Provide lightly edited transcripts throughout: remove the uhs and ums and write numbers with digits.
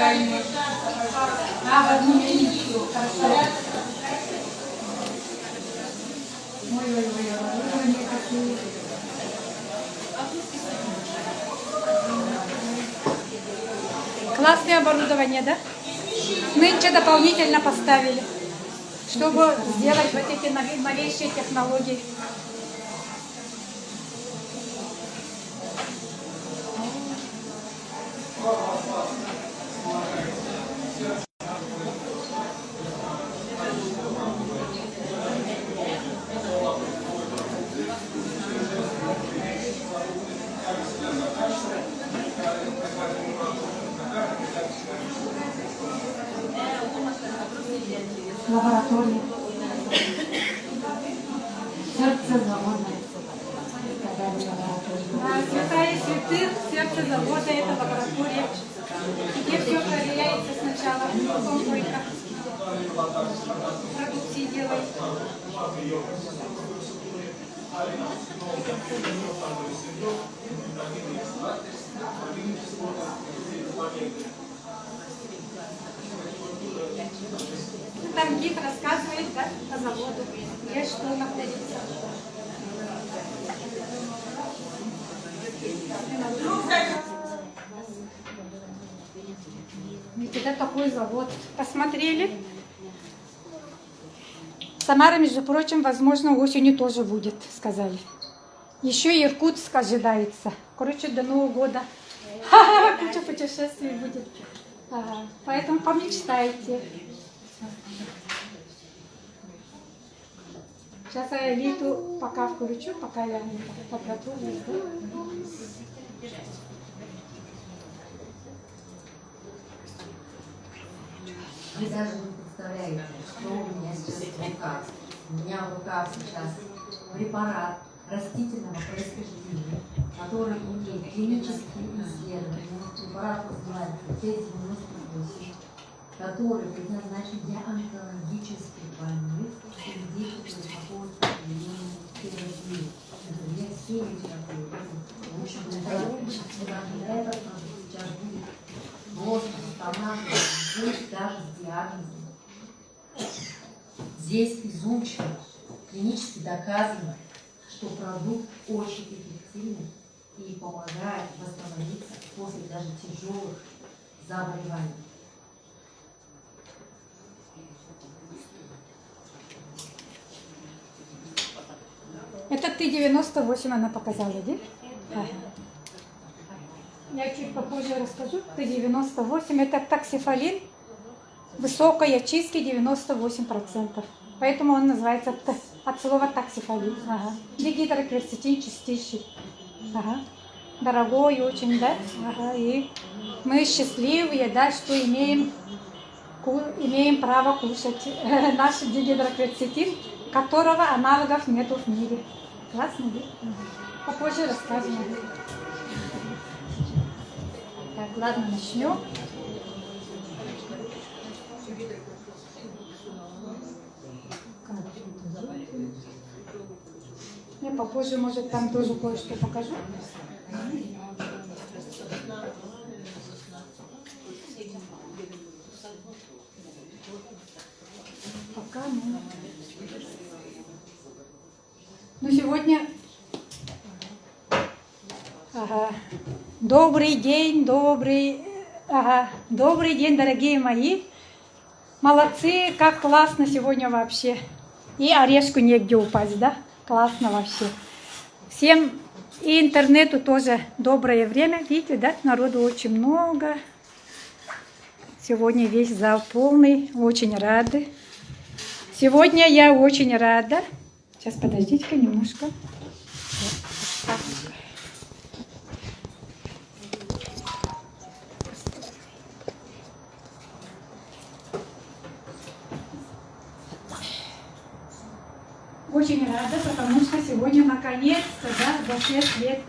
специальные. А, в одну минуту. Хорошо. Ой, какие. Классное оборудование, да? Нынче дополнительно поставили, чтобы сделать вот эти новейшие технологии. Лаборатория. Сердце завода. Святая святых, сердце завода, это лаборатория. Где все проверяется сначала, потом только продукции делают. Там гид рассказывает, да, по заводу, где что находится. Ведь это такой завод. Посмотрели? Самара, между прочим, возможно, осенью тоже будет, сказали. Еще и Иркутск ожидается. Короче, до Нового года. Куча путешествий будет. Поэтому помечтайте. Сейчас я Литу пока включу, пока я не подготовлюсь. Вы даже не представляете, что у меня сейчас в руках. У меня в руках сейчас препарат растительного происхождения, который имеет клинические исследования. Препарат называется Т-98, который предназначен для онкологических больных и людей, которые находятся в определенной терапии. Например, химиотерапии. В общем, этот сейчас будет просто устанавливать здесь даже с диагнозом. Здесь изучено, клинически доказано, что продукт очень эффективный и помогает восстановиться после даже тяжелых заболеваний. Это Т-98 она показала, да? Ага. Я чуть попозже расскажу. Т-98 это таксифолин высокой очистки 98%. Поэтому он называется от слова таксифолин. Ага. Дигидрокверцетин чистейший. Ага. Дорогой очень, да? Ага. И мы счастливые, да, что имеем право кушать наш дигидрокверцетин, которого аналогов нету в мире. Классно, да? Попозже расскажем. Так, ладно, начнем. Я попозже, может, там тоже кое-что покажу. Пока, ну, сегодня... Ага. Добрый день, добрый день, дорогие мои. Молодцы, как классно сегодня вообще. И орешку негде упасть, да? Классно вообще. Всем и интернету тоже доброе время. Видите, да? Народу очень много. Сегодня весь зал полный. Очень рады. Сегодня я очень рада. Сейчас, подождите-ка немножко. Очень рада, потому что сегодня наконец-то, да, за 6 лет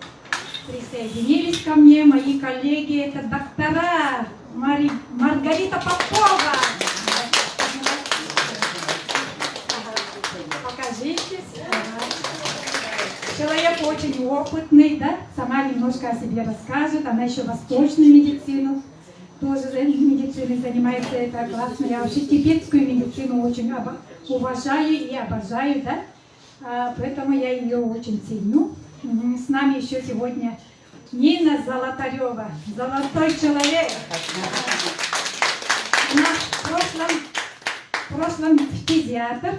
присоединились ко мне мои коллеги, это доктора Маргарита Попова. Покажитесь. Человек очень опытный, да, сама немножко о себе расскажет, она еще восточную медицину тоже медициной занимается, это классно. Я вообще тибетскую медицину очень уважаю и обожаю, да? Поэтому я ее очень ценю. С нами еще сегодня Нина Золотарева, золотой человек. Она в прошлом педиатр,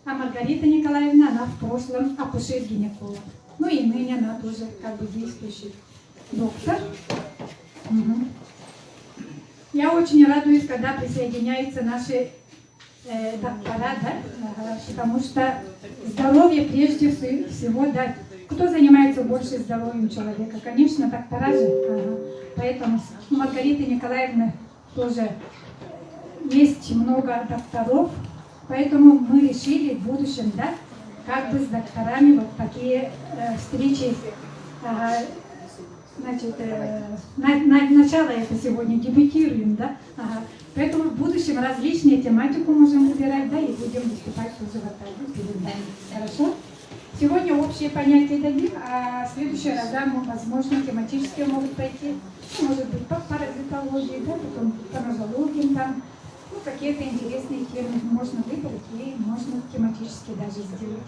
а Маргарита Николаевна, она в прошлом акушер-гинеколог. Ну и ныне она тоже как бы действующий доктор. Я очень радуюсь, когда присоединяются наши доктора, да? Потому что здоровье прежде всего, да. Кто занимается больше здоровьем человека? Конечно, доктора же. Поэтому у Маргариты Николаевны тоже есть много докторов, поэтому мы решили в будущем, да, как бы с докторами вот такие встречи. Значит, начало это сегодня дебютируем, да? Поэтому в будущем различные тематику можем выбирать, да, и будем выступать тоже в этой передаче. Хорошо? Сегодня общие понятия дадим, а в следующий раз, возможно, тематические могут пойти. Ну, может быть, по паразитологии, да, потом по нозологии, там, ну, какие-то интересные темы можно выбрать и можно тематически даже сделать.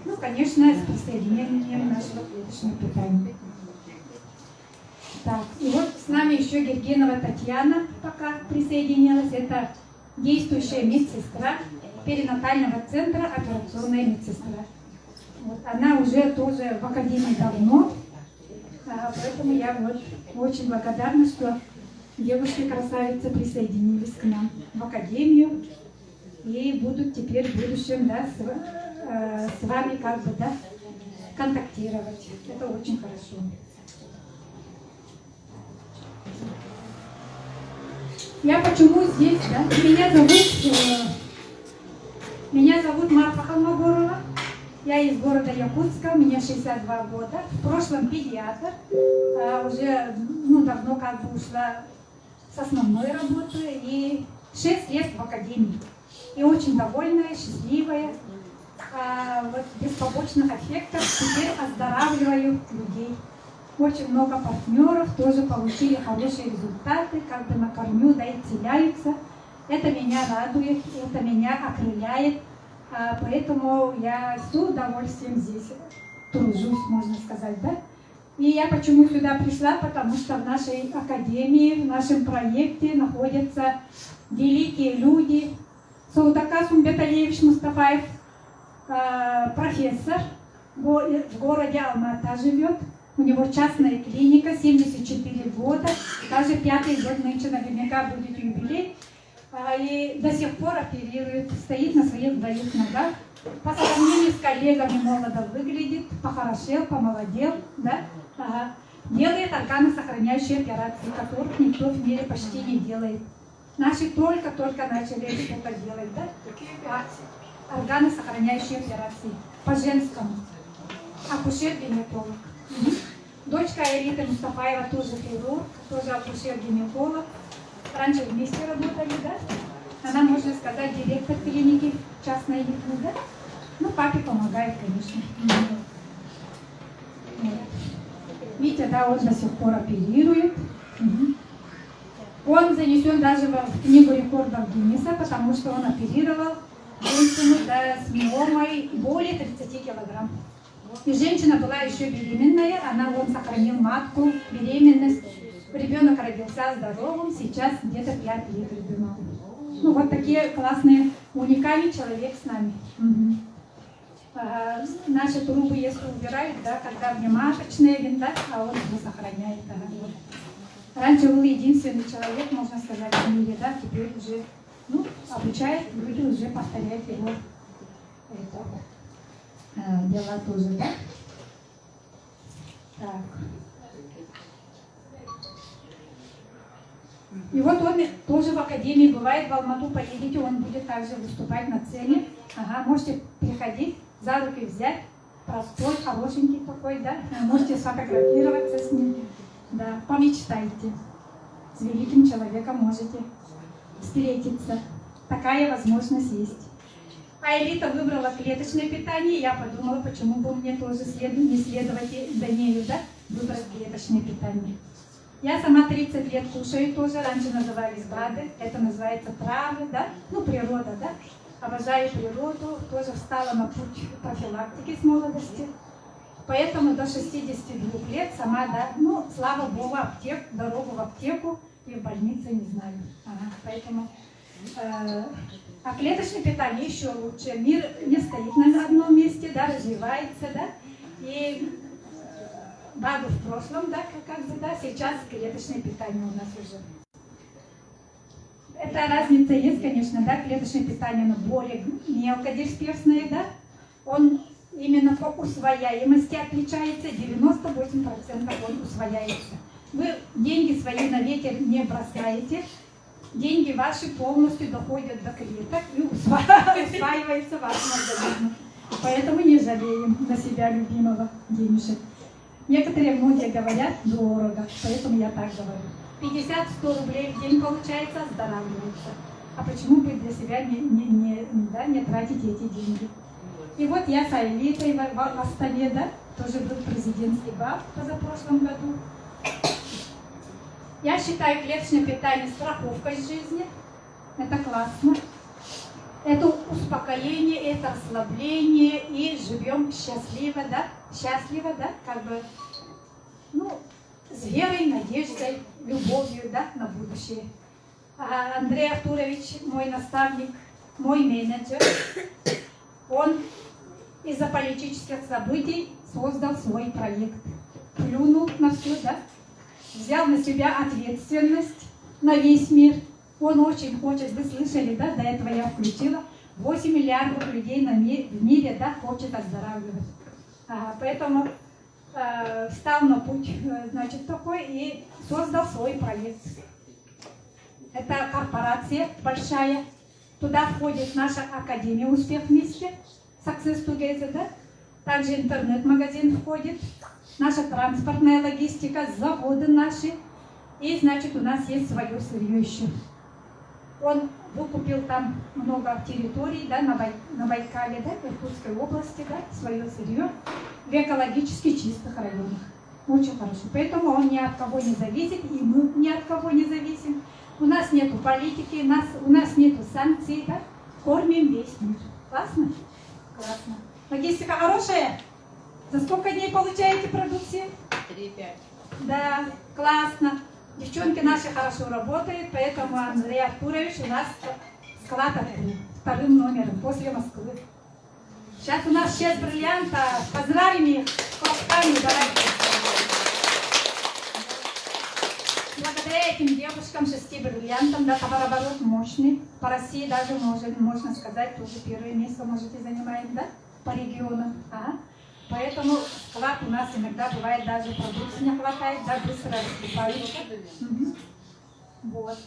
Ну, конечно, с присоединением нашего клеточного питания. Так, и вот с нами еще Гергенова Татьяна пока присоединилась. Это действующая медсестра перинатального центра, операционная медсестра. Вот, она уже тоже в академии давно, поэтому я вот очень благодарна, что девушки-красавицы присоединились к нам в академию и будут теперь в будущем, да, с вами как бы, да, контактировать. Это очень хорошо. Я почему здесь, да? Меня зовут Марфа Холмогорова. Я из города Якутска, мне 62 года. В прошлом педиатр. Уже давно как бы ушла с основной работы. И 6 лет в академии. И очень довольная, счастливая. Вот без побочных эффектов теперь оздоравливаю людей. Очень много партнеров тоже получили хорошие результаты, как бы на корню, да, исцеляются. Это меня радует, это меня окрыляет. Поэтому я с удовольствием здесь тружусь, можно сказать, да. И я почему сюда пришла, потому что в нашей академии, в нашем проекте находятся великие люди. Саудакас Умбеталиевич Мустафаев, профессор, в городе Алмата живет. У него частная клиника, 74 года, даже 5-й год нынче наверняка будет юбилей. И до сих пор оперирует, стоит на своих двоих ногах. По сравнению с коллегами молодо выглядит, похорошел, помолодел, да? Делает органосохраняющие операции, которых никто в мире почти не делает. Наши только-только начали это делать, да? Органосохраняющие операции по-женскому. Акушер-гинеколог. Дочка Элиты Мустафаева тоже хирург, тоже акушер-гинеколог. Раньше вместе работали, да? Она, можно сказать, директор клиники частной Элиты, да? Ну, папе помогает, конечно. Видите, да, он до сих пор оперирует. Он занесен даже в книгу рекордов Гиннеса, потому что он оперировал женщину, да, с миомой более 30 килограмм. И женщина была еще беременная, он сохранил матку, беременность. Ребенок родился здоровым, сейчас где-то 5 лет ребенок. Ну, вот такие классные, уникальный человек с нами. Наши трубы, если убирают, да, когда внематочные винта, он его сохраняет. Раньше был единственный человек, можно сказать, в мире, да, теперь уже обучает, люди уже повторяют его дела тоже, да? Так. И вот он тоже в академии бывает, в Алмату поедете, он будет также выступать на сцене. Можете приходить, за руки взять, простой, хорошенький такой, да? Можете сфотографироваться с ним, да, помечтайте. С великим человеком можете встретиться. Такая возможность есть. А Элита выбрала клеточное питание, я подумала, почему бы мне тоже не следовать за нею, да? Выбрать клеточное питание. Я сама 30 лет кушаю тоже, раньше назывались БАДы, это называется травы, да, ну природа, да. Обожаю природу, тоже встала на путь профилактики с молодости. Поэтому до 62 лет сама, да, ну, слава богу, дорогу в аптеку и в больнице не знаю. Ага, поэтому, а клеточное питание еще лучше. Мир не стоит на одном месте, да, развивается, да, и БАДы в прошлом, да, как бы, да, сейчас клеточное питание у нас уже. Это разница есть, конечно, да, клеточное питание, но более мелкодисперсное, да, он именно по усвояемости отличается, 98% он усвояется. Вы деньги свои на ветер не бросаете, деньги ваши полностью доходят до клеток и усваиваются вашим организмом. Поэтому не жалеем на себя любимого денежек. Некоторые, многие говорят, дорого, поэтому я так говорю. 50-100 рублей в день получается, оздоравливается. А почему бы для себя не тратить эти деньги? И вот я с Айлитой в Астане, да, тоже был президентский бал в позапрошлом году. Я считаю клеточное питание страховкой жизни. Это классно. Это успокоение, это расслабление, и живем счастливо, да, как бы, ну, с верой, надеждой, любовью, да, на будущее. А Андрей Артурович, мой наставник, мой менеджер, он из-за политических событий создал свой проект. Плюнул на все, да, взял на себя ответственность на весь мир. Он очень хочет, вы слышали, да, до этого я включила, 8 миллиардов людей в мире, да, хочет оздоравливать. Поэтому встал на путь, значит, такой и создал свой проект. Это корпорация большая. Туда входит наша Академия «Успех вместе», Success Together, да? Также интернет-магазин входит, наша транспортная логистика, заводы наши. И, значит, у нас есть свое сырье еще. Он выкупил там много территорий, да, на Байкале, да, в Иркутской области, да, свое сырье в экологически чистых районах. Очень хорошо. Поэтому он ни от кого не зависит, и мы ни от кого не зависим. У нас нету политики, у нас нету санкций, да? Кормим весь мир. Классно? Классно. Логистика хорошая? За сколько дней получаете продукцию? 3-5. Да, классно. Девчонки наши хорошо работают, поэтому Андрей Артурович у нас склад открыл вторым номером после Москвы. Сейчас у нас 6 бриллиантов. Поздравим их хлопками, давайте. Благодаря этим девушкам 6 бриллиантам, да, товарооборот мощный. По России даже можно сказать, тоже первое место можете занимаем, да, по регионам. Поэтому склад у нас иногда бывает, даже продукции не хватает, да, быстро раскупаются. Вот.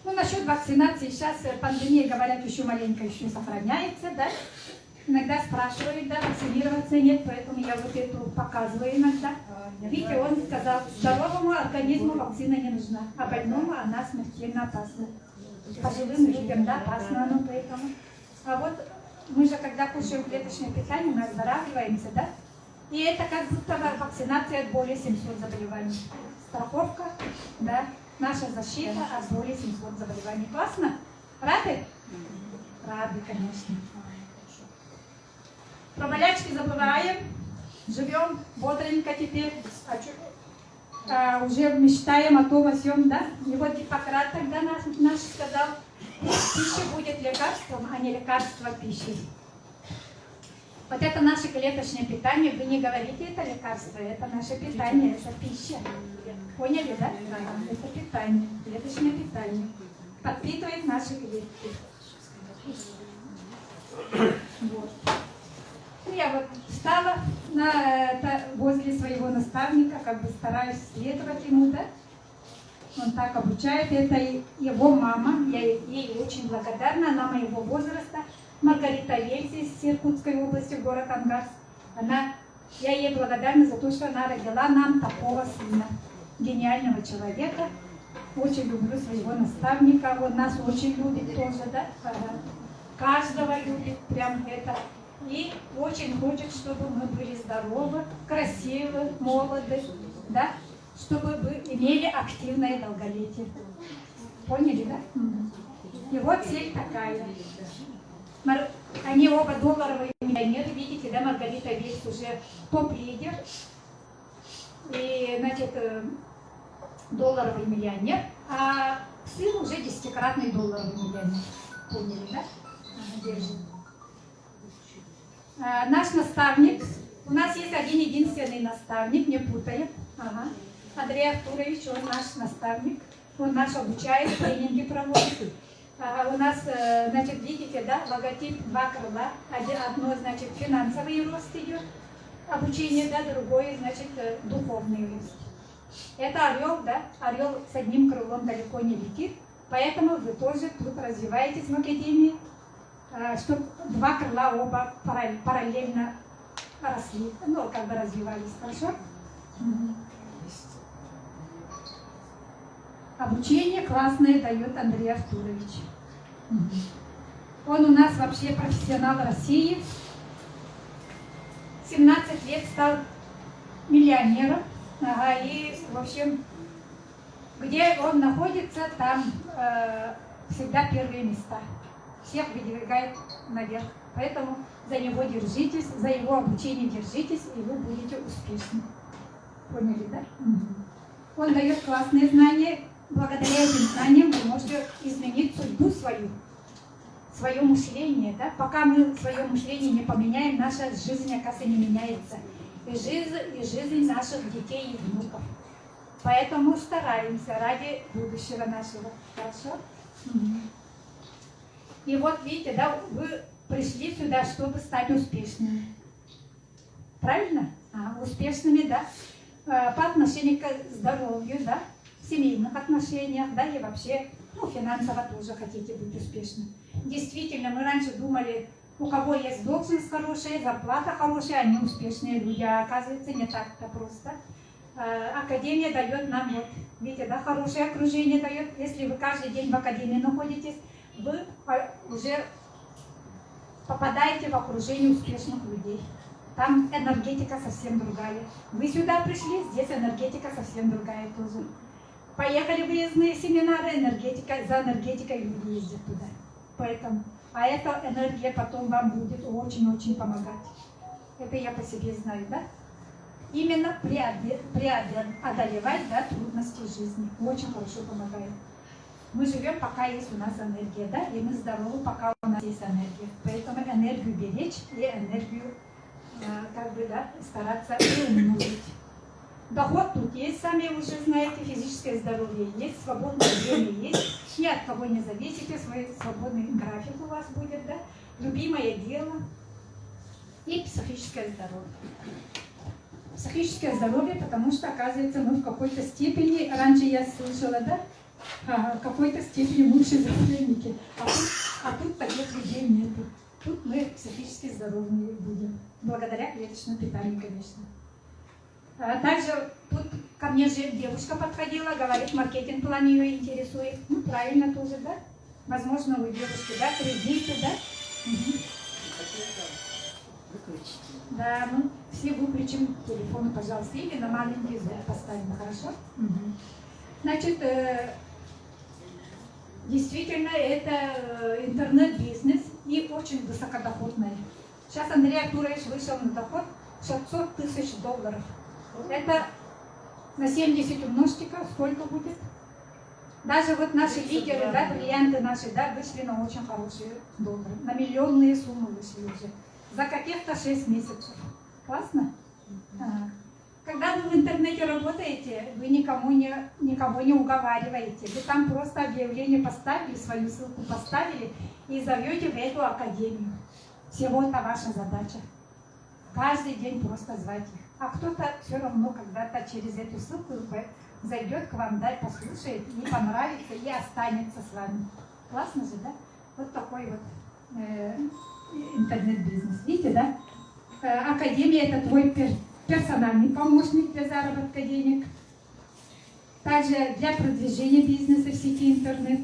Ну, насчет вакцинации, сейчас пандемия, говорят, еще маленько еще сохраняется, да. Иногда спрашивают, да, вакцинироваться нет, поэтому я вот эту показываю иногда. Видите, он сказал, здоровому организму вакцина не нужна, а больному она смертельно опасна. Пожилым людям, да, опасно оно, поэтому. А вот мы же, когда кушаем клеточное питание, мы оздоравливаемся, да? И это как будто вакцинация от более 700 заболеваний. Страховка, да, наша защита от более 700 заболеваний. Классно? Рады? Рады, конечно. Про болячки забываем, живем бодренько теперь, уже мечтаем о том, о сём, да? И вот Гиппократ тогда наш сказал, пища будет лекарством, а не лекарство пищей. Вот это наше клеточное питание, вы не говорите, это лекарство, это наше питание, это пища. Поняли, да? Это питание, клеточное питание. Подпитывает наши клетки. Вот. Я вот встала возле своего наставника, как бы стараюсь следовать ему, да? Он так обучает, это его мама, я ей очень благодарна, она моего возраста, Маргарита Ельзи из Иркутской области, город Ангарск. Я ей благодарна за то, что она родила нам такого сына, гениального человека. Очень люблю своего наставника, он нас очень любит тоже, да? Каждого любит, прям это. и очень хочет, чтобы мы были здоровы, красивы, молоды, да? Чтобы вы имели активное долголетие. Поняли, да? И вот цель такая. Они оба долларовые миллионеры, видите, да, Маргарита Вельс уже топ-лидер. И, значит, долларовый миллионер, а сын уже 10-кратный долларовый миллионер. Поняли, да? Держим. Наш наставник, у нас есть один единственный наставник, не путаем. Ага. Андрей Артурович, он наш наставник, он нас обучает, тренинги проводит. У нас, значит, видите, да, логотип два крыла. Одно, значит, финансовый рост идет, обучение, да, другое, значит, духовный рост. Это орел, да, орел с одним крылом далеко не летит, поэтому вы тоже тут развиваетесь в академии, чтобы два крыла оба параллельно росли, ну, как бы развивались, хорошо? Обучение классное дает Андрей Артурович. Он у нас вообще профессионал России. 17 лет стал миллионером. Ага, и, в общем, где он находится, там всегда первые места. Всех выдвигает наверх. Поэтому за него держитесь, за его обучение держитесь, и вы будете успешны. Поняли, да? Он дает классные знания. Благодаря этим знаниям вы можете изменить судьбу свою, свое мышление. Да? Пока мы свое мышление не поменяем, наша жизнь, оказывается, не меняется. И жизнь наших детей и внуков. Поэтому стараемся ради будущего нашего. Хорошо? И вот видите, да, вы пришли сюда, чтобы стать успешными. Правильно? Успешными, да? По отношению к здоровью, да? В семейных отношениях, да, и вообще, ну, финансово тоже хотите быть успешным. Действительно, мы раньше думали, у кого есть должность хорошая, зарплата хорошая, они успешные люди, а оказывается не так-то просто. Академия дает нам, вот, видите, да, хорошее окружение дает. Если вы каждый день в академии находитесь, вы уже попадаете в окружение успешных людей. Там энергетика совсем другая. Вы сюда пришли, здесь энергетика совсем другая тоже. Поехали в выездные семинары, за энергетикой люди ездят туда. Поэтому, а эта энергия потом вам будет очень-очень помогать. Это я по себе знаю, да? Именно преодолевать, да, трудности жизни. Очень хорошо помогает. Мы живем, пока есть у нас энергия, да, и мы здоровы, пока у нас есть энергия. Поэтому энергию беречь и энергию, как бы, да, стараться умножить. Доход тут есть, сами уже знаете, физическое здоровье есть, свободное время есть, ни от кого не зависите, свой свободный график у вас будет, да, любимое дело и психическое здоровье. Психическое здоровье, потому что, оказывается, мы в какой-то степени, раньше я слышала, да, в какой-то степени лучшие здоровенники, а тут таких людей нет. Тут мы психически здоровыми будем, благодаря клеточному питанию, конечно. Также тут ко мне же девушка подходила, говорит, маркетинг-план ее интересует. Ну, правильно тоже, да? Возможно, вы девушки, да, кредиты, да? Да, ну, все выключим телефон, пожалуйста, или на маленький звук поставим, хорошо? Значит, действительно, это интернет-бизнес и очень высокодоходный. Сейчас Андрей Артурович вышел на доход $600 тысяч. Это на 70 умножьте-ка, сколько будет? Даже вот наши лидеры, да, бриллианты наши, да, вышли на очень хорошие доллары. На миллионные суммы вышли уже. За каких-то 6 месяцев. Классно? Когда вы в интернете работаете, вы никого не уговариваете. Вы там просто объявление поставили, свою ссылку поставили и зовете в эту академию. Всего-то ваша задача. Каждый день просто звать их. А кто-то все равно когда-то через эту ссылку зайдет к вам, да, послушает, и понравится, и останется с вами. Классно же, да? Вот такой вот интернет-бизнес. Видите, да? Академия – это твой персональный помощник для заработка денег. Также для продвижения бизнеса в сети интернет.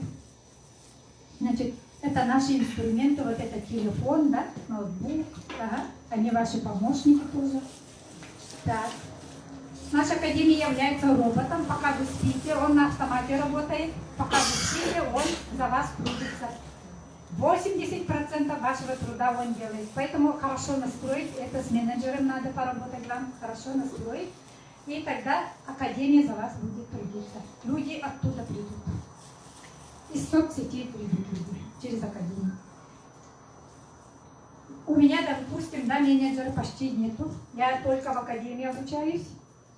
Значит, Это наши инструменты, вот это телефон, да, ноутбук, ага. Они ваши помощники тоже. Так. Наша академия является роботом, пока вы спите, он на автомате работает, пока вы спите, он за вас трудится. 80% вашего труда он делает, поэтому хорошо настроить, это с менеджером надо поработать вам, хорошо настроить, и тогда академия за вас будет трудиться. Люди оттуда придут, из соцсетей придут люди, через академию. У меня, допустим, да, менеджера почти нету, я только в академии обучаюсь.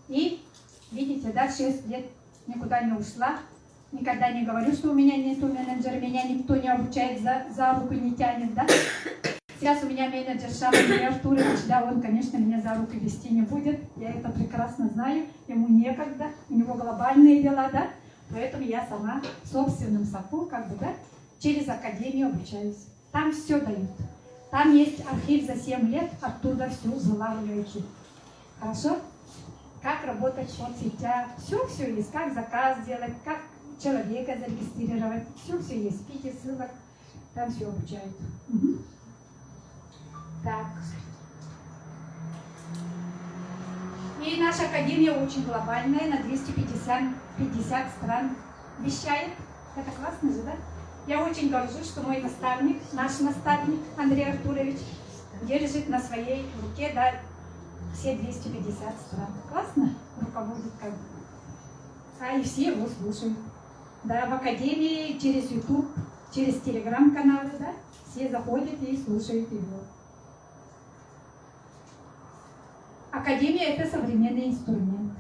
И, видите, да, 6 лет никуда не ушла, никогда не говорю, что у меня нету менеджера, меня никто не обучает, за руку не тянет, да. Сейчас у меня менеджер Андрей Артурович, да, он, конечно, меня за руку вести не будет, я это прекрасно знаю, ему некогда, у него глобальные дела, да, поэтому я сама собственным соком, как бы, да, через академию обучаюсь. Там все дают, там есть архив за 7 лет, оттуда все вылавливаете. Хорошо? Как работать в соцсетях, все есть, как заказ делать, как человека зарегистрировать, все есть, спите ссылок, там все обучают. Угу. Так. И наша академия очень глобальная, на 250 стран вещает. Это классно же, да? Я очень горжусь, что мой наставник, наш наставник Андрей Артурович, держит на своей руке, да, все 250 стран. Классно руководит как бы. И все его слушают. Да, в академии через YouTube, через телеграм-каналы, да, все заходят и слушают его. Академия – это современный инструмент.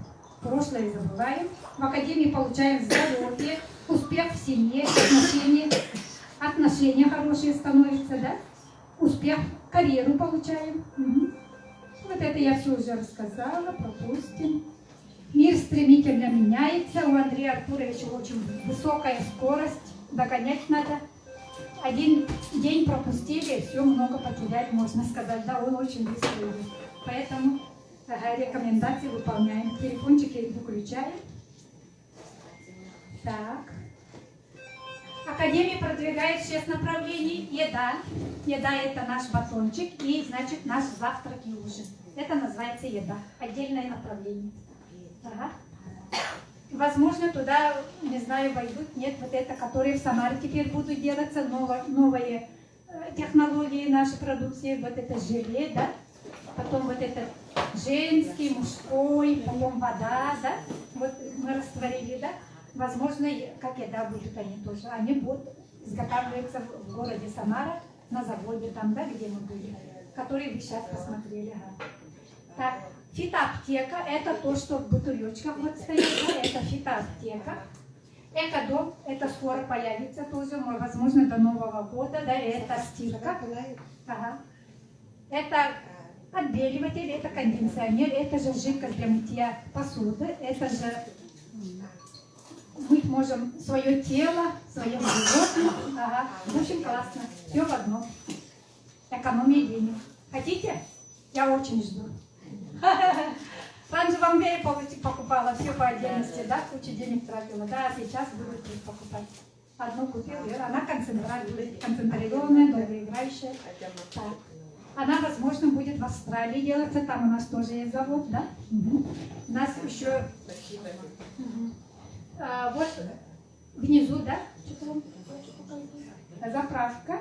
Прошлое забываем. В академии получаем здоровье, успех в семье, отношения хорошие становятся, да? Успех, карьеру получаем. Угу. Вот это я все уже рассказала, пропустим. Мир стремительно меняется, у Андрея Артуровича очень высокая скорость, догонять надо. Один день пропустили, все много потерять, можно сказать, да, он очень быстро идет. Поэтому рекомендации выполняем, телефончики выключаем. Так. Академия продвигает 6 направлений. Еда. Еда – это наш батончик и, значит, наш завтрак и ужин. Это называется еда. Отдельное направление. Ага. Возможно, туда, не знаю, войдут, нет, вот это, которые в Самаре теперь будут делаться, новые технологии нашей продукции, вот это желе, да, потом вот это женский, мужской, потом вода, да, вот мы растворили, да. Возможно, как еда будет они тоже. Они будут изготавливаться в городе Самара, на заводе там, да, где мы были, которые вы сейчас посмотрели. Так, фитоаптека – это то, что в бутылечках вот стоит, да, это фитоаптека. Экодом – это скоро появится тоже, возможно, до Нового года, да, это стирка. Ага. Это отбеливатель, это кондиционер, это же жидкость для мытья посуды, это же мыть можем свое тело, свое животное. Ага. В общем, классно. Все в одном. Экономия денег. Хотите? Я очень жду. Раньше в Амбее покупала все по отдельности, да, кучу денег тратила, да, а сейчас буду тут покупать. Одну купила, она концентрированная, долгоиграющая. Так. Она, возможно, будет в Австралии делаться, там у нас тоже есть завод, да? Угу. У нас еще... Угу. Вот внизу, да, заправка.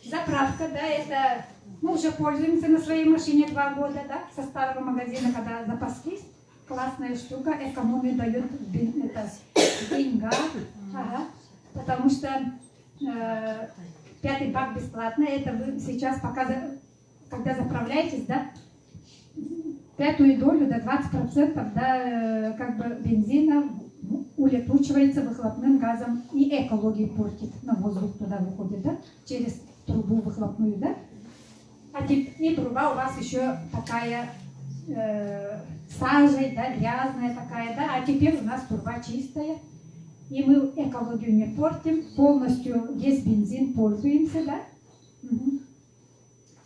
Заправка, да, это мы уже пользуемся на своей машине 2 года, да, со старого магазина, когда запаслись. Классная штука, экономию дает это, деньга, ага, потому что 5-й бак бесплатно, это вы сейчас пока, когда заправляетесь, да, 5-ю долю, до 20%, да, как бы бензина улетучивается выхлопным газом и экологию портит, на воздух туда выходит, да, через трубу выхлопную, да. А и труба у вас еще такая сажей, да, грязная такая, да, а теперь у нас труба чистая, и мы экологию не портим, полностью весь бензин пользуемся, да. Угу.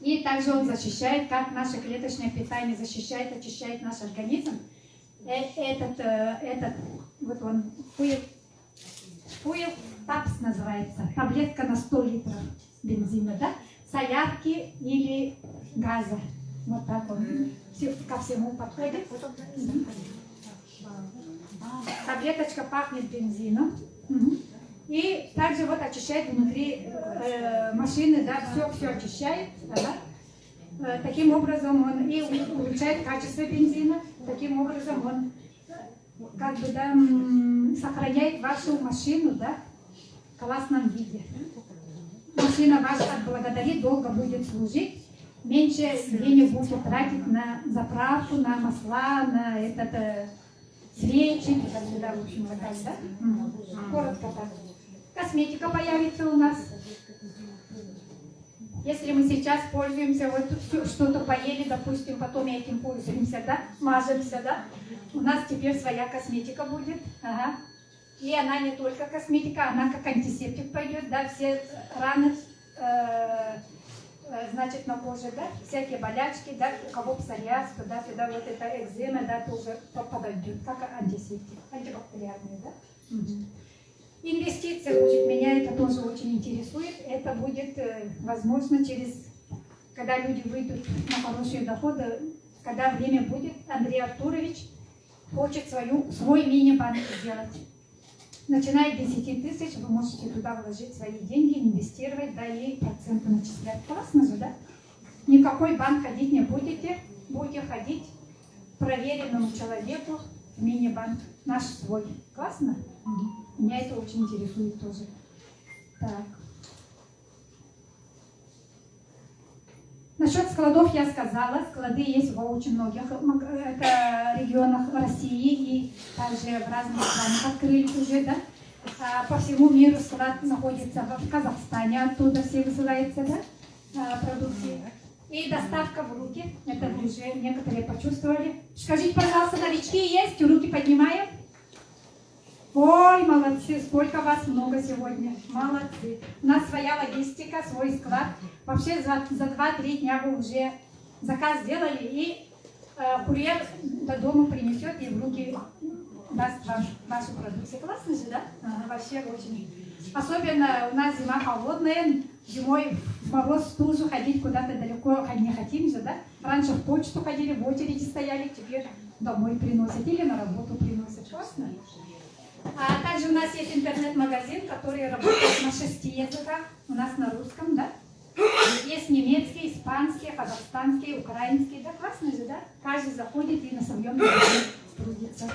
И также он защищает, как наше клеточное питание защищает, очищает наш организм. Этот вот он, пыл ТАПС называется, таблетка на 100 литров бензина, да? Солярки или газа. Вот так вот. Ко всему подходит. Таблеточка пахнет бензином. И также вот очищает внутри машины, да, все очищает. Да? Таким образом он и улучшает качество бензина. Таким образом он как бы, да, сохраняет вашу машину, да, в классном виде. Машина ваша отблагодарит, долго будет служить, меньше денег будете тратить на заправку, на масла, на свечи, в общем, вот так, да? Коротко так. Косметика появится у нас. Если мы сейчас пользуемся, вот что-то поели, допустим, потом этим пользуемся, да, мажемся, да, у нас теперь своя косметика будет. Ага. И она не только косметика, она как антисептик пойдет, да, все раны, значит, на коже, да, всякие болячки, да, у кого псориаз, туда-сюда, вот эта экзема, да, тоже подойдет, как антисептик, антибактериальный, да. Инвестиции будет, меня это тоже очень интересует. Это будет возможно когда люди выйдут на хорошие доходы, когда время будет. Андрей Артурович хочет свой мини-банк сделать. Начиная с 10 тысяч, вы можете туда вложить свои деньги, инвестировать, да, и проценты начислять. Классно же, да? Никакой банк ходить не будете ходить к проверенному человеку в мини-банк, наш свой. Классно? Меня это очень интересует тоже. Так. Насчет складов я сказала. Склады есть в очень многих регионах России и также в разных странах открыли уже, да? По всему миру склад находится в Казахстане, оттуда все высылается, да, продукции. И доставка в руки, это уже некоторые почувствовали. Скажите, пожалуйста, новички есть? Руки поднимаем. Ой, молодцы, сколько вас много сегодня. Молодцы. У нас своя логистика, свой склад. Вообще за 2-3 дня вы уже заказ сделали, и курьер до дома принесет и в руки даст вашу продукцию. Классно же, да? Вообще очень. Особенно у нас зима холодная, зимой в мороз, в стужу ходить куда-то далеко не хотим же, да? Раньше в почту ходили, в очереди стояли, теперь домой приносят или на работу приносят. Классно? Также у нас есть интернет-магазин, который работает на 6 языках. У нас на русском, да? Есть немецкий, испанский, казахстанский, украинский. Да, классно же, да? Каждый заходит и на своем языке трудится.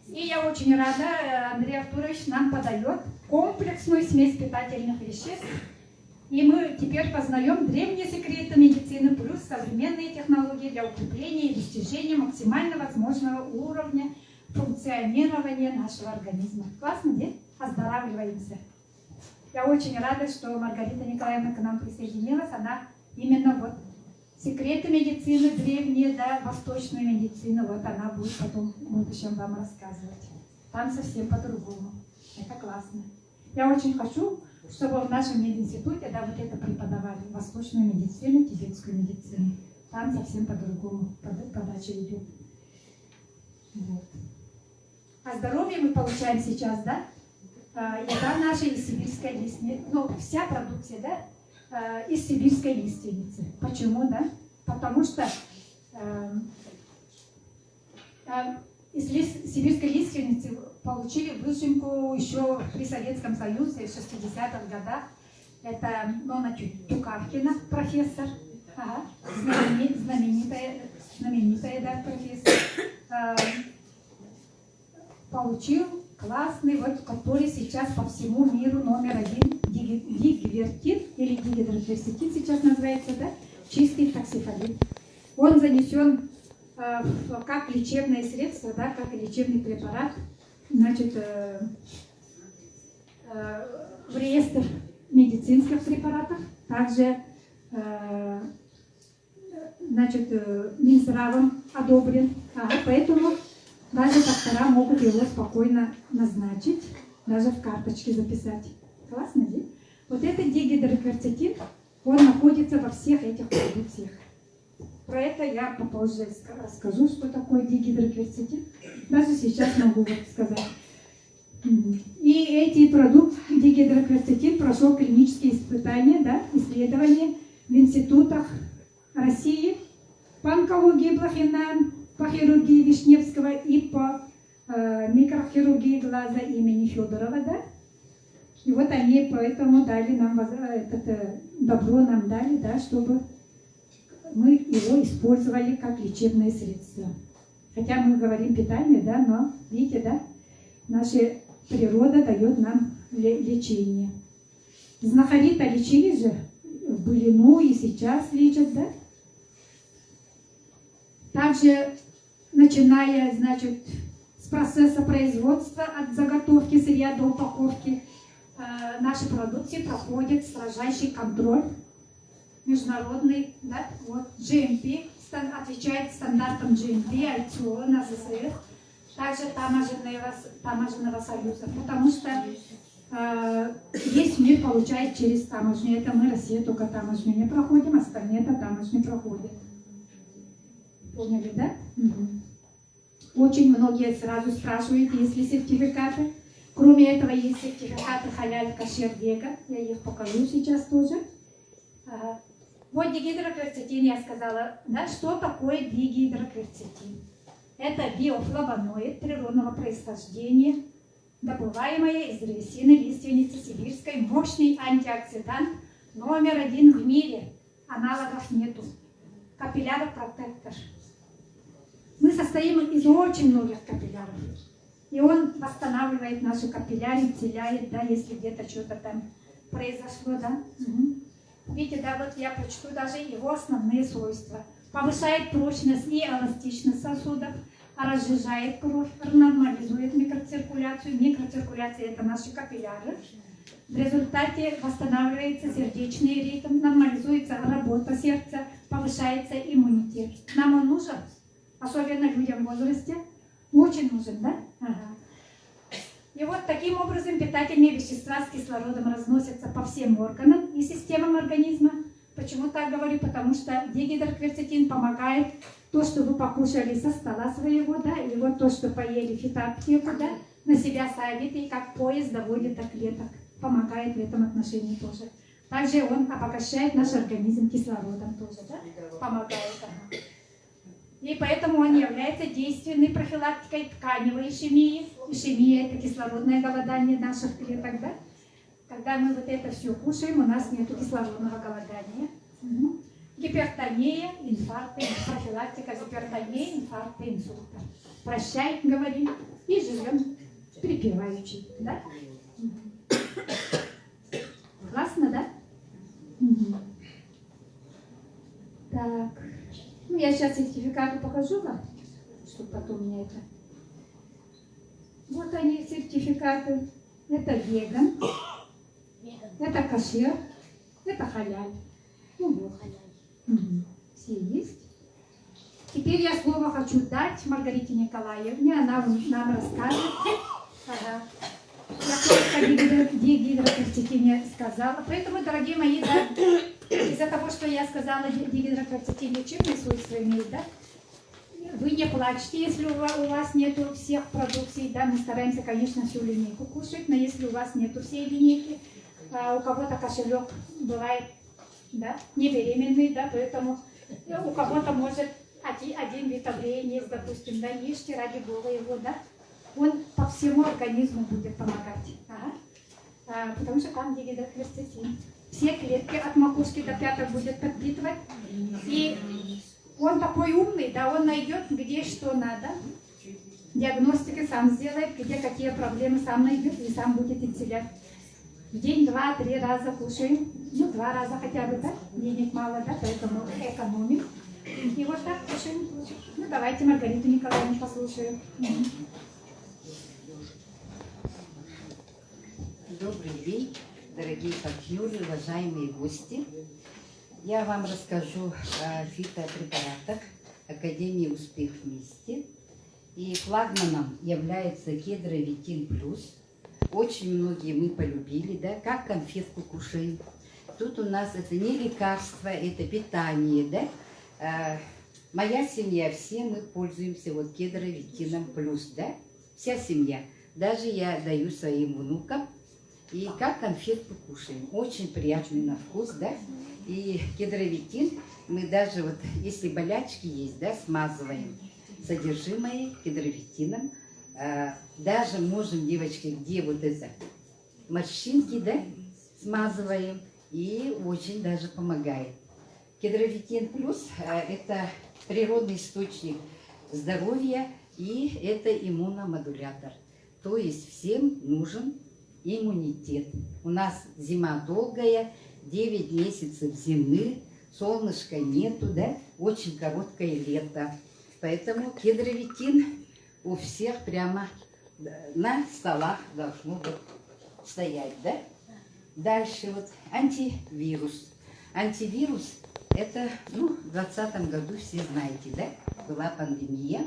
И я очень рада, Андрей Артурович нам подает комплексную смесь питательных веществ. И мы теперь познаем древние секреты медицины плюс современные технологии для укрепления и достижения максимально возможного уровня функционирования нашего организма. Классно, нет? Оздоравливаемся. Я очень рада, что Маргарита Николаевна к нам присоединилась. Она именно вот секреты медицины древние, да, восточную медицину, вот она будет потом в будущем вам рассказывать. Там совсем по-другому. Это классно. Я очень хочу, чтобы в нашем мединституте, да, вот это преподавали, восточную медицину, тибетскую медицину. Там совсем по-другому подача идет. Вот. А здоровье мы получаем сейчас, да? Еда наша из сибирской лиственницы. Ну, вся продукция, да, из сибирской лиственницы. Почему, да? Потому что из сибирской лиственницы получили выжимку еще при Советском Союзе в 60-х годах. Это Нона Тюкавкина, профессор, знаменитая, да, профессор. Получил классный, вот, который сейчас по всему миру номер 1, дигвертин или дигидрокверцетин сейчас называется, да, чистый таксифолин. Он занесен как лечебное средство, да, как лечебный препарат, значит, в реестр медицинских препаратов, также, значит, Минздравом одобрен, поэтому даже доктора могут его спокойно назначить, даже в карточке записать. Классно, да? Вот этот дигидрокверцетин, он находится во всех этих продукциях. Про это я попозже расскажу, что такое дигидрокверцетин. Даже сейчас могу вот сказать. И эти продукты, дигидрокверцетин, прошел клинические испытания, да, исследования в институтах России по онкологии Блохина, по хирургии Вишневского и по микрохирургии глаза имени Федорова, да. И вот они поэтому дали нам добро нам дали, да, чтобы мы его использовали как лечебное средство. Хотя мы говорим питание, да, но видите, да, наша природа дает нам лечение. Знахари-то лечили же в былину и сейчас лечат, да? Также, начиная, значит, с процесса производства, от заготовки сырья до упаковки, наши продукции проходят строжайший контроль международный, да, вот, GMP, отвечает стандартам GMP, ITO, НССР, также таможенного союза, потому что весь мир получает через таможню. Это мы, Россия, только таможню не проходим, остальные это таможню проходят. Поняли, да? Угу. Очень многие сразу спрашивают, есть ли сертификаты. Кроме этого, есть сертификаты халяль, кашер, веган. Я их покажу сейчас тоже. Вот дигидрокверцетин, я сказала, да, что такое дигидрокверцетин? Это биофлавоноид природного происхождения, добываемая из древесины лиственницы сибирской, мощный антиоксидант номер 1 в мире. Аналогов нету. Капилляров протектор. Мы состоим из очень многих капилляров. И он восстанавливает наши капилляры, целяет, да, если где-то что-то там произошло, да. Угу. Видите, да, вот я прочту даже его основные свойства. Повышает прочность и эластичность сосудов, разжижает кровь, нормализует микроциркуляцию. Микроциркуляция – это наши капилляры. В результате восстанавливается сердечный ритм, нормализуется работа сердца, повышается иммунитет. Нам он нужен, особенно людям в возрасте. Очень нужен, да? Ага. И вот таким образом питательные вещества с кислородом разносятся по всем органам и системам организма. Почему так говорю? Потому что дигидрокверцетин помогает то, что вы покушали со стола своего, да, и вот то, что поели фитоаптеку, да, на себя садит и как поезд доводит до клеток. Помогает в этом отношении тоже. Также он обогащает наш организм кислородом тоже, да, помогает. Ага. И поэтому он является действенной профилактикой тканевой ишемии. Ишемия – это кислородное голодание наших клеток, да? Когда мы вот это все кушаем, у нас нет кислородного голодания. Угу. Гипертония, инфаркты, профилактика гипертонии, инфаркта, инсульта. Прощай, говорим, и живем припеваючи, да? Угу. Классно, да? Угу. Так. Ну, я сейчас сертификаты покажу вам, чтобы потом мне это... Вот они, сертификаты. Это веган, это кашер, это халяль. Ну вот. Угу. Все есть. Теперь я слово хочу дать Маргарите Николаевне. Она нам расскажет. Ага. Я только дигидрокверцетине сказала. Поэтому, дорогие мои, да, из-за того, что я сказала, дигидрокверцетин лечебные свойства имеет, да, вы не плачьте, если у вас нету всех продукций, да, мы стараемся, конечно, всю линейку кушать, но если у вас нету всей линейки, у кого-то кошелек бывает, да, не беременный, да, поэтому у кого-то может один витамин есть, допустим, да, ешьте ради Бога его, да, он по всему организму будет помогать, ага. Потому что там дигидрокверцетин. Все клетки от макушки до пяток будет подпитывать, и он такой умный, да, он найдет, где что надо, диагностики сам сделает, где какие проблемы сам найдет и сам будет исцелять. В день 2-3 раза кушаем, ну 2 раза хотя бы, да, денег мало, да, поэтому экономим. И вот так кушаем. Ну давайте Маргариту Николаевну послушаем. Добрый день, дорогие партнеры, уважаемые гости. Я вам расскажу о фитопрепаратах Академии «Успех вместе». И флагманом является Кедровитин Плюс. Очень многие мы полюбили, да, как конфетку кушаем. Тут у нас это не лекарство, это питание, да. Моя семья, все мы пользуемся вот кедровитином плюс, да? Вся семья. Даже я даю своим внукам. И как конфетку кушаем. Очень приятный на вкус, да? И кедровитин мы даже вот, если болячки есть, да, смазываем содержимое кедровитином. Даже можем, девочки, где вот это морщинки, да, смазываем. И очень даже помогает. Кедровитин плюс это природный источник здоровья и это иммуномодулятор. То есть всем нужен иммунитет. У нас зима долгая, 9 месяцев зимы, солнышка нету, да, очень короткое лето. Поэтому кедровитин у всех прямо на столах должно быть стоять, да. Дальше вот антивирус. Антивирус это, ну, в 2020 году все знаете, да, была пандемия.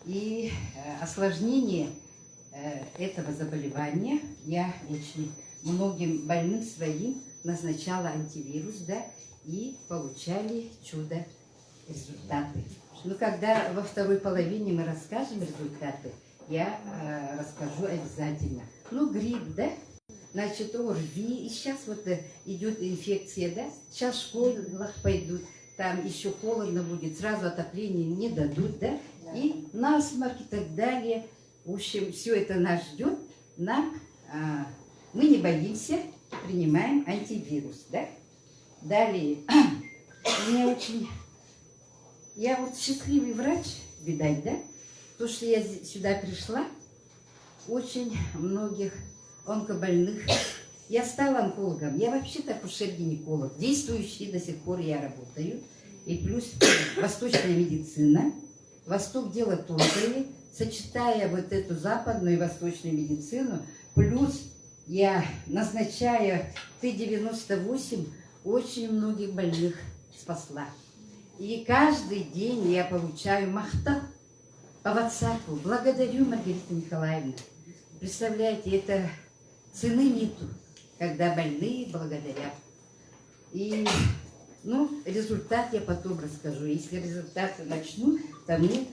И осложнение этого заболевания я очень многим больным своим назначала антивирус, да, и получали чудо результаты. Но когда во второй половине мы расскажем результаты, я расскажу обязательно. Ну, грипп, да, значит, ОРВИ, и сейчас вот идет инфекция, да, сейчас в школах пойдут, там еще холодно будет, сразу отопление не дадут, да, и насморк и так далее. В общем, все это нас ждет, мы не боимся, принимаем антивирус, да. Далее, я вот счастливый врач, видать, да, то, что я сюда пришла, очень многих онкобольных. Я стала онкологом, я вообще-то акушер-гинеколог, действующий до сих пор я работаю. И плюс восточная медицина, Восток дело тонкое, сочетая вот эту западную и восточную медицину, плюс я назначаю Т-98, очень многих больных спасла. И каждый день я получаю махта по WhatsApp. Благодарю, Маргарита Николаевна. Представляете, это цены нету, когда больные благодарят. И, ну, результат я потом расскажу. Если результаты начну, то мы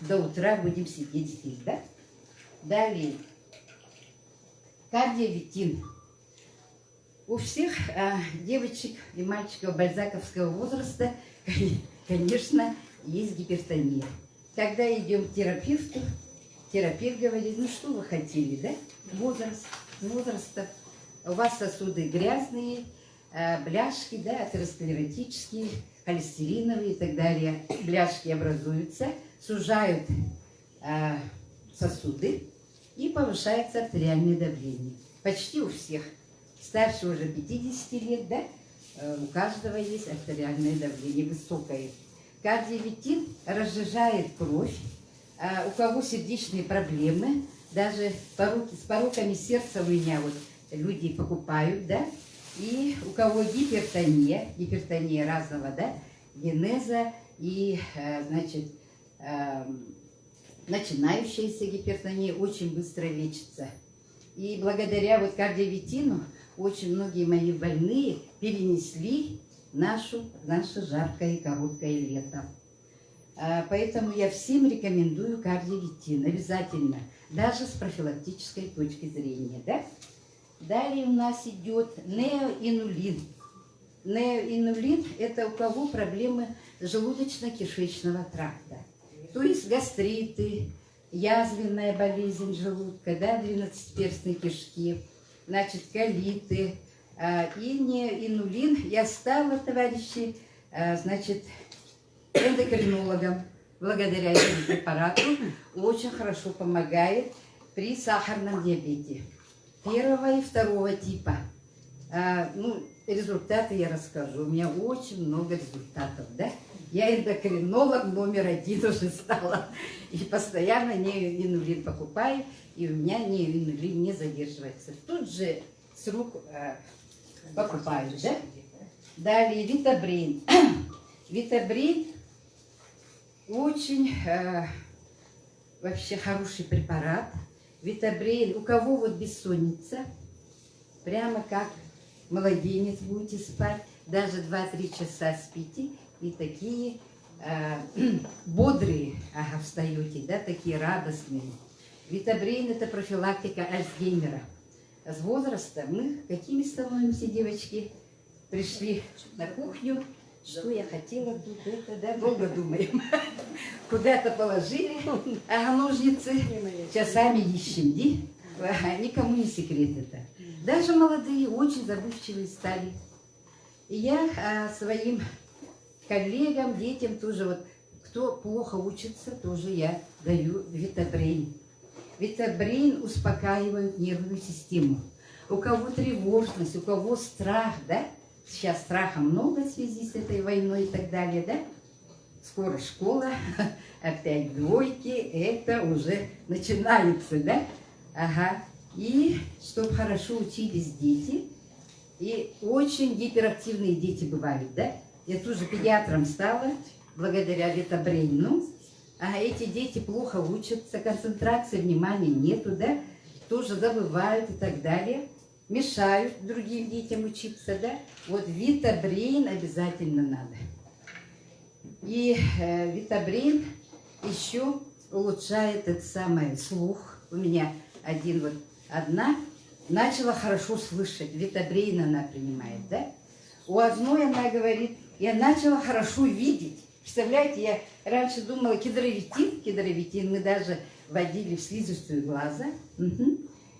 до утра будем сидеть здесь, да? Далее. Кардиовитин. У всех девочек и мальчиков бальзаковского возраста, конечно, есть гипертония. Когда идем к терапевту, терапевт говорит, ну что вы хотели, да? Возраста. У вас сосуды грязные, бляшки, да, атеросклеротические, холестериновые и так далее. Бляшки образуются, сужают сосуды и повышается артериальное давление. Почти у всех. Старше уже 50 лет, да, у каждого есть артериальное давление высокое. Кардиовитин разжижает кровь. У кого сердечные проблемы, даже с пороками сердца у меня вот люди покупают, да, и у кого гипертония разного, да, генеза и, значит, начинающаяся гипертония очень быстро лечится. И благодаря вот кардиовитину очень многие мои больные перенесли наше жаркое и короткое лето. Поэтому я всем рекомендую кардиовитин обязательно, даже с профилактической точки зрения. Да? Далее у нас идет неоинулин. Неоинулин – это у кого проблемы желудочно-кишечного тракта. То есть гастриты, язвенная болезнь желудка, да, 12-перстной кишки, значит, колиты. И неоинулин я стала, товарищи, значит, эндокринологом. Благодаря этому препарату очень хорошо помогает при сахарном диабете. 1 и 2 типа. Ну, результаты я расскажу. У меня очень много результатов, да? Я эндокринолог номер 1 уже стала. И постоянно неоинулин покупаю, и у меня неоинулин не задерживается. Тут же с рук покупаю, да? Далее витабрин. Витабрин очень вообще хороший препарат. Витабрин, у кого вот бессонница, прямо как младенец будете спать, даже 2-3 часа спите, и такие бодрые, ага, встаете, да, такие радостные. Витабрейн – это профилактика Альцгеймера. С возраста мы какими становимся, девочки? Пришли на кухню, что я хотела тут, это, да, долго думаем. Куда-то положили, ага, ножницы, часами ищем, никому не секрет это. Даже молодые очень забывчивые стали. И я своим коллегам, детям тоже, вот, кто плохо учится, тоже я даю Витабрейн. Витабрейн успокаивает нервную систему. У кого тревожность, у кого страх, да? Сейчас страха много в связи с этой войной и так далее, да? Скоро школа, опять двойки, это уже начинается, да? Ага. И чтобы хорошо учились дети, и очень гиперактивные дети бывают, да? Я тоже педиатром стала, благодаря Витабрейну. А эти дети плохо учатся, концентрации внимания нету, да? Тоже забывают и так далее. Мешают другим детям учиться, да? Вот Витабрейн обязательно надо. И Витабрейн еще улучшает этот самый слух. У меня одна начала хорошо слышать. Витабрейн она принимает, да? У одной она говорит, я начала хорошо видеть. Представляете, я раньше думала кедровитин мы даже вводили в слизистую глаза. Угу.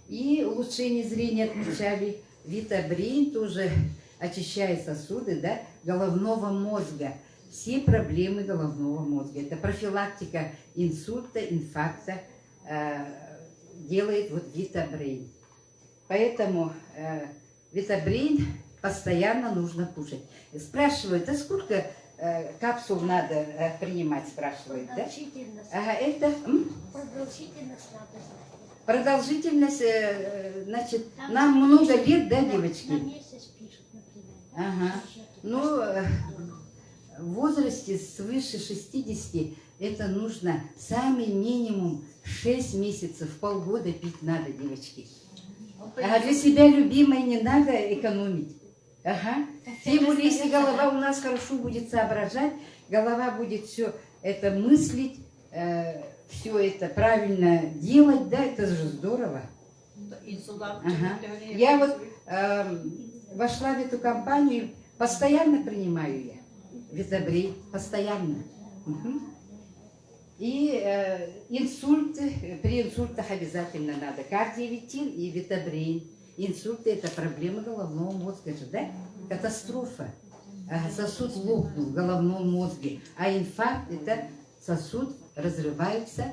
И улучшение зрения отмечали. Витабрейн тоже очищает сосуды, да, головного мозга. Все проблемы головного мозга. Это профилактика инсульта, инфаркта делает вот Витабрейн. Поэтому Витабрейн постоянно нужно кушать. Спрашивают, а сколько капсул надо принимать, спрашивают, да? Ага, это... Продолжительность надо знать. Продолжительность, значит, нам много лет, да, девочки? На месяц пишут, например. Ага. Ну, в возрасте свыше 60 это нужно самый минимум 6 месяцев, полгода пить надо, девочки. А для себя любимой не надо экономить. Ага. Тем более, если голова у нас хорошо будет соображать, голова будет все это мыслить, все это правильно делать, да, это же здорово. Ага. Я вот вошла в эту компанию, постоянно принимаю я Витабрейн, постоянно. Угу. И инсульты, при инсультах обязательно надо кардиовитин и Витабрейн. Инсульты – это проблема головного мозга же, да? Катастрофа. Сосуд лопнул в головном мозге, а инфаркт – это сосуд разрывается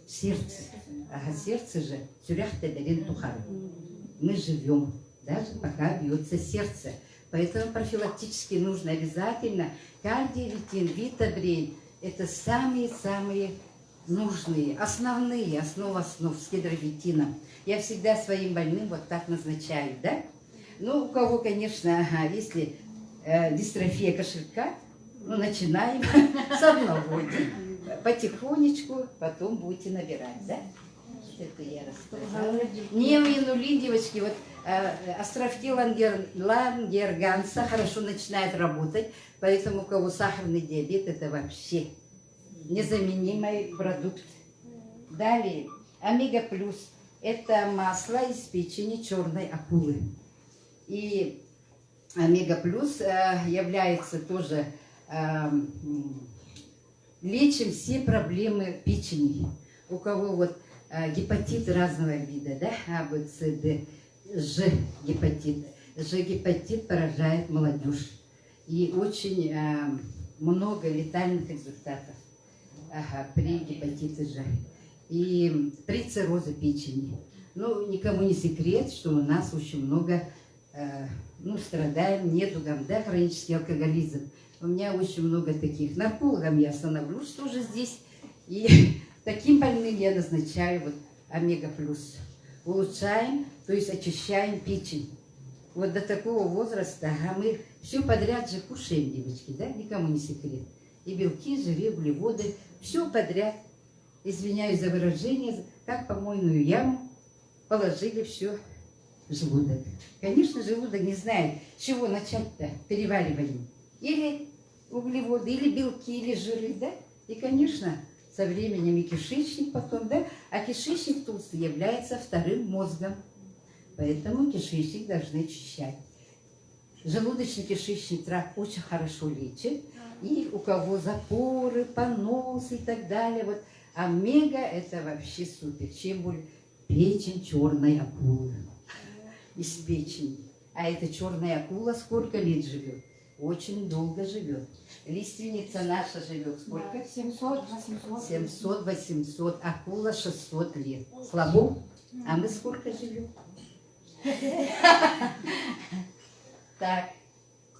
в сердце. А сердце же сюряхтадарин тухар. Мы живем, даже пока бьется сердце. Поэтому профилактически нужно обязательно кардиовитин, Витабрейн. Это самые-самые нужные, основные, основ с кедровитином. Я всегда своим больным вот так назначаю, да? Ну, у кого, конечно, если дистрофия кошелька, ну, начинаем с одного, потихонечку, потом будете набирать, да? Это я рассказала. Неоинулин, девочки, вот островки Лангерганса хорошо начинают работать, поэтому у кого сахарный диабет, это вообще незаменимый продукт. Далее, омега плюс. Это масло из печени черной акулы. И омега плюс является тоже, лечим все проблемы печени. У кого вот гепатит разного вида, да, А, Б, С, Д, Ж гепатит. Ж гепатит поражает молодежь. И очень много летальных результатов при гепатите Ж. И при циррозе печени. Ну, никому не секрет, что у нас очень много, страдаем недугом, да, хронический алкоголизм. У меня очень много таких. Наркологом я становлюсь тоже здесь. И таким больным я назначаю вот омега плюс. Улучшаем, то есть очищаем печень. Вот до такого возраста мы все подряд же кушаем, девочки, да, никому не секрет. И белки, жиры, углеводы, все подряд. Извиняюсь за выражение, как помойную яму положили все в желудок. Конечно, желудок не знает, с чего начать-то переваривание. Или углеводы, или белки, или жиры, да? И, конечно, со временем и кишечник потом, да? А кишечник толстый является вторым мозгом. Поэтому кишечник должны очищать. Желудочно-кишечный тракт очень хорошо лечит. И у кого запоры, понос и так далее. Вот омега это вообще супер. Чем более печень черной акулы. Из печени. А эта черная акула сколько лет живет? Очень долго живет. Лиственница наша живет сколько? 700-800. 700-800. Акула 600 лет. Слабо? А мы сколько живем? Так,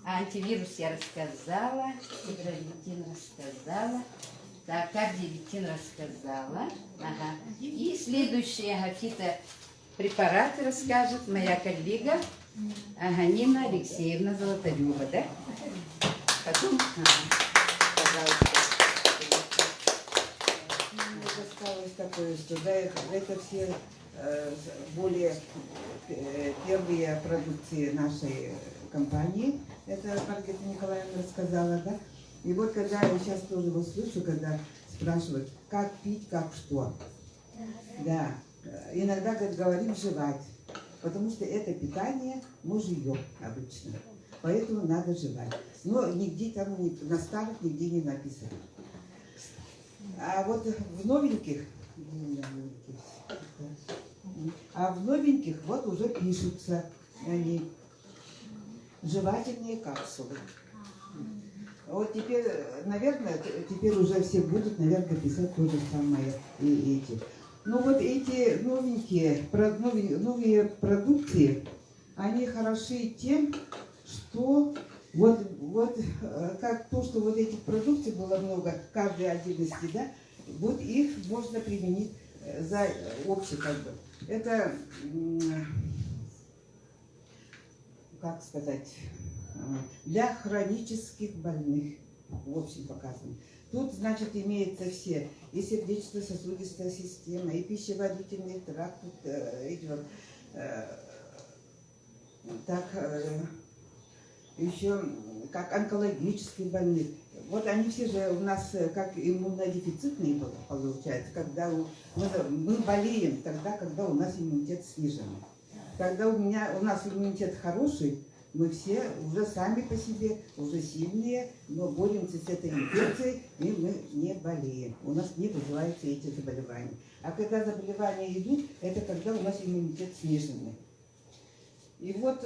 антивирус я рассказала, гидровитин рассказала, так, кардиовитин рассказала. Ага. И следующие фитопрепараты расскажет моя коллега Нина Алексеевна Золотарева, да? Потом, пожалуйста. Осталось такое, что да, это все более первые продукции нашей компании. Это Маргарита Николаевна рассказала, да? И вот когда я сейчас тоже вот слышу, когда спрашивают, как пить, как что. Да, иногда говорим жевать, потому что это питание мы живем обычно. Поэтому надо жевать. Но нигде там на старых нигде не написано. А вот в новеньких вот уже пишутся они жевательные капсулы. Вот теперь, наверное, теперь уже все будут, наверное, писать то же самое и эти. Но вот эти новые продукции, они хороши тем, что вот как то, что вот этих продуктов было много, каждой отдельности, да, вот их можно применить за общий как бы. Это, как сказать, для хронических больных, в общем, показано. Тут, значит, имеется все, и сердечно-сосудистая система, и пищеварительный тракт тут идет. Так, еще как онкологические больные. Вот они все же у нас как иммунодефицитные получаются, когда мы болеем тогда, когда у нас иммунитет снижен. Когда у нас иммунитет хороший, мы все уже сами по себе, уже сильные, но боремся с этой инфекцией, и мы не болеем. У нас не вызываются эти заболевания. А когда заболевания идут, это когда у нас иммунитет сниженный. И вот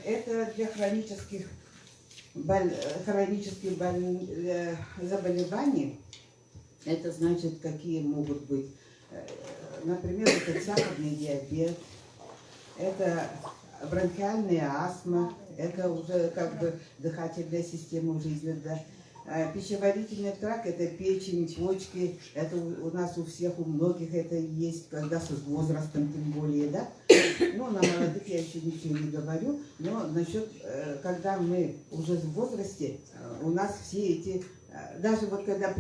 это для хронических заболеваний, это значит, какие могут быть. Например, это сахарный диабет, это бронхиальная астма, это уже как бы дыхательная система уже известна. Пищеварительный тракт, это печень, почки, это у нас у всех, у многих это есть, когда с возрастом тем более, да. Ну, на молодых я еще ничего не говорю, но насчет, когда мы уже в возрасте, у нас все эти, даже вот когда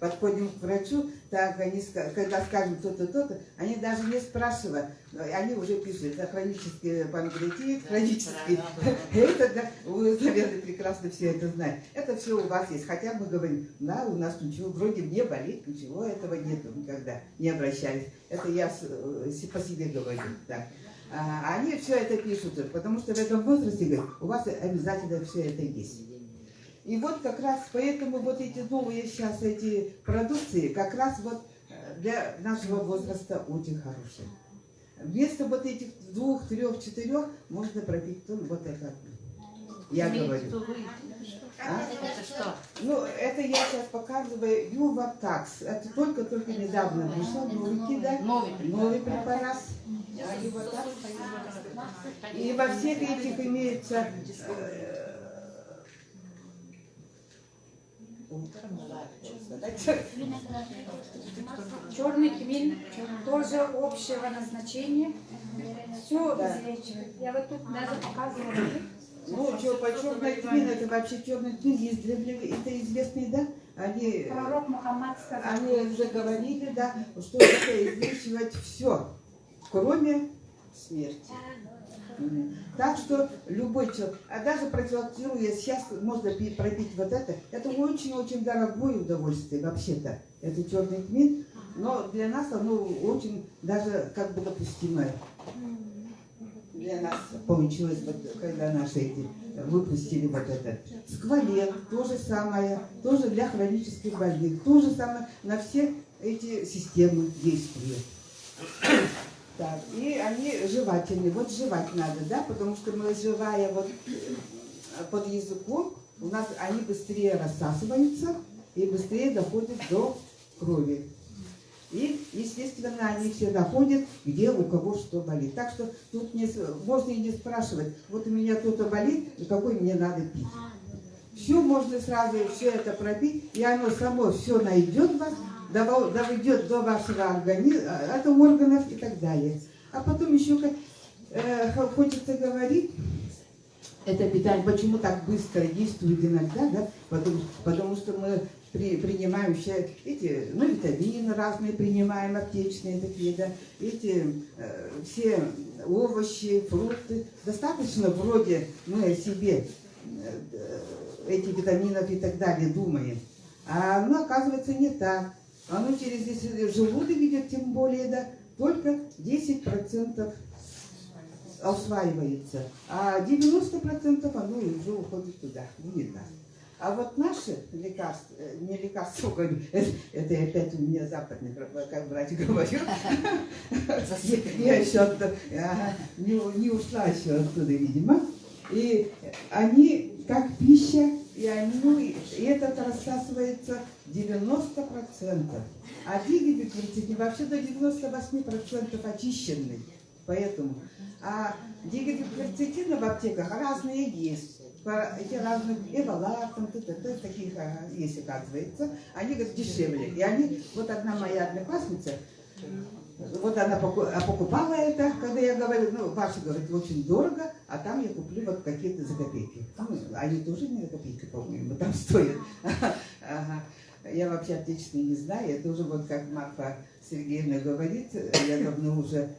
подходим к врачу, так они, когда скажут то-то, то-то, они даже не спрашивают, они уже пишут, это хронический панкреатит, хронический, это, да, вы, наверное, прекрасно все это знаете. Это все у вас есть, хотя мы говорим, да, у нас ничего, вроде не болит, ничего этого нету никогда, не обращались. Это я по себе говорю, так. Они все это пишут, потому что в этом возрасте, говорят, у вас обязательно все это есть. И вот как раз поэтому вот эти новые сейчас эти продукции как раз вот для нашего возраста очень хорошие. Вместо вот этих 2, 3, 4 можно пропить вот это. Я говорю. Это что? Ну, это я сейчас показываю Юватакс. Это только недавно вышел, новенький, да? Новый препарат. И во всех этих имеется Черный тмин тоже общего назначения. Все излечивает. Я вот тут даже показывала. ну, что, по черный тмин, это вообще черный тмин есть это известный, да? Они, Пророк Мухаммад сказал. они уже говорили, да, что это излечивать все, кроме смерти. Так что любой человек, а даже профилактируя, сейчас можно пропить вот это очень-очень дорогое удовольствие вообще-то, это черный тмин, но для нас оно очень даже как бы допустимое. Для нас получилось, вот, когда наши эти выпустили вот это. Сквален, то же самое, тоже для хронических больных, то же самое на все эти системы действуют. Так, и они жевательные. Вот жевать надо, да, потому что мы, жевая вот под языком, у нас они быстрее рассасываются и быстрее доходят до крови. И, естественно, они все доходят, где у кого что болит. Так что тут можно и не спрашивать, вот у меня то-то болит, и какой мне надо пить. Все можно сразу, все это пропить, и оно само все найдет вас, доведет до вашего организма, от органов и так далее. А потом еще как хочется говорить, это питание, почему так быстро действует иногда, да? Потому что мы принимаем все эти, ну, витамины разные принимаем, аптечные такие, да, эти все овощи, фрукты. Достаточно вроде мы о себе эти витаминов и так далее думаем. А оно оказывается не так. Оно через желудок идет, тем более, да, только 10% усваивается, а 90% оно уже уходит туда, не видно. А вот наши лекарства, не лекарства, это опять у меня западный, как врач говорил, я еще не ушла еще оттуда, видимо, и они как пища, и этот рассасывается 90%, а дигибиквертин вообще до 98% очищенный, поэтому. А дигибиквертины в аптеках разные есть. Эти разные эволатом, таких есть, оказывается. Они, говорят, дешевле. И они, вот одна моя одноклассница, вот она покупала это, когда я говорю, ну, ваши, говорит, очень дорого, а там я куплю вот какие-то за копейки. Ну, они тоже не за копейки, по-моему, там стоят. Ага. Я вообще отечественный не знаю, это уже вот как Марфа Сергеевна говорит, я давно уже,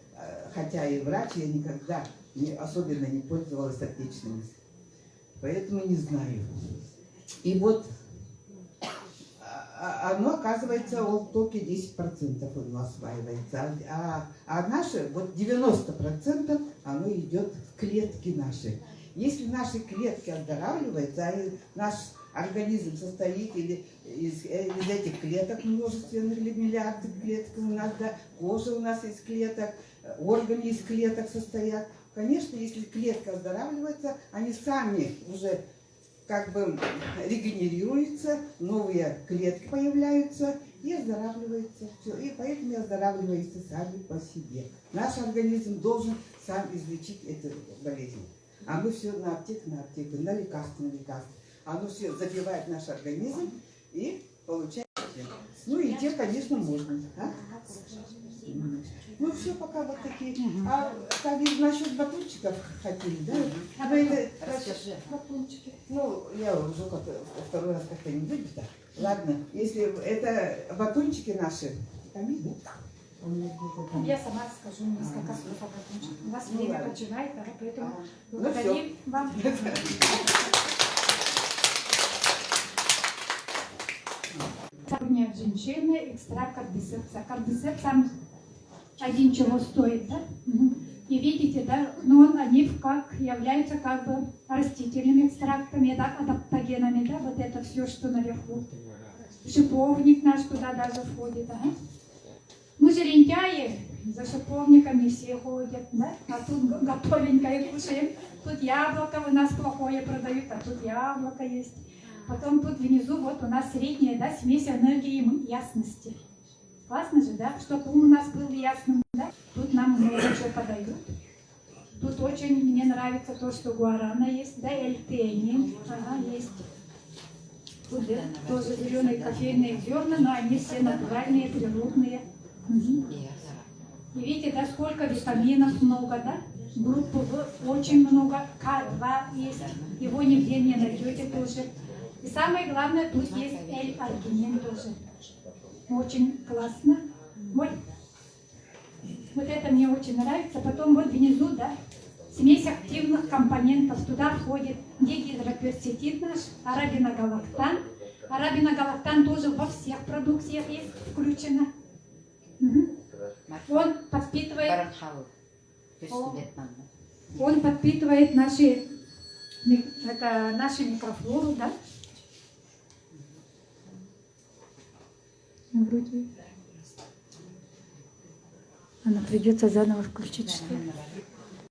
хотя и врач, я никогда особенно не пользовалась отечественными. Поэтому не знаю. И вот оно, оказывается, только 10% оно осваивается. А наши, вот 90% оно идет в клетки наши. Если наши клетки оздоравливаются, а наш организм состоит из этих клеток множественных, или миллиардов клеток у нас, да, кожа у нас из клеток, органы из клеток состоят. Конечно, если клетка оздоравливается, они сами уже как бы регенерируются, новые клетки появляются и оздоравливаются. Все. И поэтому и оздоравливаются сами по себе. Наш организм должен сам излечить эту болезнь. А мы все на аптеку, на лекарство, на лекарство. Оно все забивает наш организм и получает. Ну и те, конечно, можно. А? Ну все, пока вот такие. А как насчет батончиков хотели, да? А вы это расскажи. Батончики. Ну, я уже второй раз как-то не буду, да? Ладно, если это батончики наши, там есть, да? Я сама скажу несколько слов о батончиках. У вас время поджимает, поэтому Ну, благодарим вам. Сегодня от женщины экстракт кардицепса. Кардицепс сам один чего стоит, да? И видите, да, но они как являются как бы растительными экстрактами, да, адаптогенами, да, вот это все, что наверху. Шиповник наш туда даже входит, ага. Мы же лентяи, за шиповником не все ходят, да? А тут готовенькое кушаем. Тут яблоко у нас плохое продают, а тут яблоко есть. Потом тут внизу вот у нас средняя, да, смесь энергии и ясности. Классно же, да? Чтобы ум у нас был ясным, да? Тут нам много чего подают. Тут очень мне нравится то, что гуарана есть, да, эльтенин, ага, есть. Тут да, тоже зеленые кофейные зерна, но они все натуральные, природные. И видите, да, сколько витаминов много, да? Группы В очень много, К2 есть, его нигде не найдете тоже. И самое главное, тут есть L-аргинин тоже. Очень классно. Вот это мне очень нравится. Потом вот внизу, да, смесь активных компонентов. Туда входит дигидроперситит наш, арабиногалактан. Арабиногалактан тоже во всех продукциях есть, включено. Мгм. Он подпитывает, Баранхалу. Виятнам. он подпитывает наши микрофлору, да? Ну, вроде. Она придется заново включить, что ли?